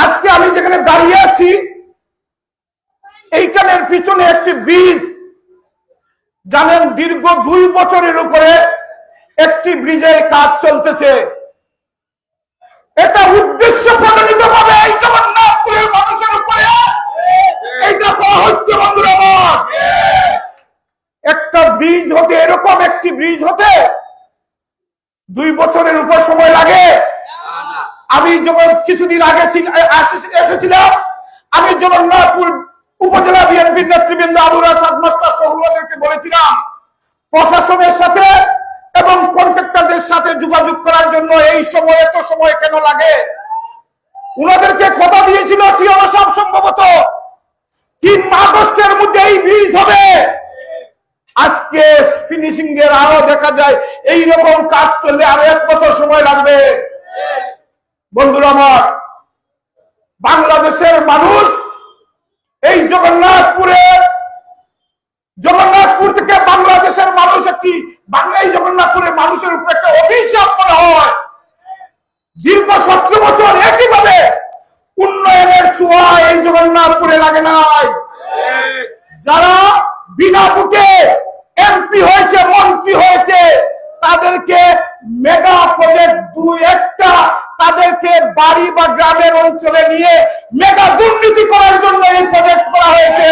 আজকে আমি যেখানে দাঁড়িয়ে আছি এইখানের পিছনে একটি ব্রিজ, জানেন দীর্ঘ 2 বছরের উপরে একটি ব্রিজের কাজ চলতেছে। এটা উদ্দেশ্য প্রণোদিত ভাবে এই জগন্নাথপুরের মানুষের উপরে এটা করা হচ্ছে। বন্ধুরা আমার, একটা ব্রিজ হতে, এরকম একটি ব্রিজ হতে 2 বছরের উপর সময় লাগে। আমি যখন কিছুদিন আগে এসেছিলাম, আমি জগন্নাথপুর উপজেলা বিএনপির নেতৃবৃন্দ আবু রাসাদ মাস্টার সহদেরকে বলেছিলাম প্রশাসনের সাথে এবং কন্ট্রাক্টরদের সাথে যোগাযোগ করার জন্য এই সময় এত সময় কেন লাগে। উনাদেরকে কথা দিয়েছিল টিআরও সাহেব সম্ভবত 3 আগস্টের মধ্যে এই ব্রিজ হবে। আজকে ফিনিশিং এর আরো দেখা যায় এই রকম কাজ চললে আরো 1 বছর সময় লাগবে। বন্ধুরা আমার, বাংলাদেশের মানুষ এই জগন্নাথপুর থেকে বাংলাদেশের মানুষ একটি বাংলায় জগন্নাথপুরের মানুষের উপর একটা অভিশাপ মনে হয়। দীর্ঘ 17 বছর একইভাবে উন্নয়নের ছোঁয়া এই জগন্নাথপুরে লাগে নাই। যারা বিনা ভোটে এমপি হয়েছে, মন্ত্রী হয়েছে, তাদেরকে মেগা প্রজেক্ট 2-1টা তাদেরকে বাড়ি বা গ্রামের অঞ্চলে নিয়ে মেগা দুর্নীতি করার জন্য এই প্রজেক্ট করা হয়েছে।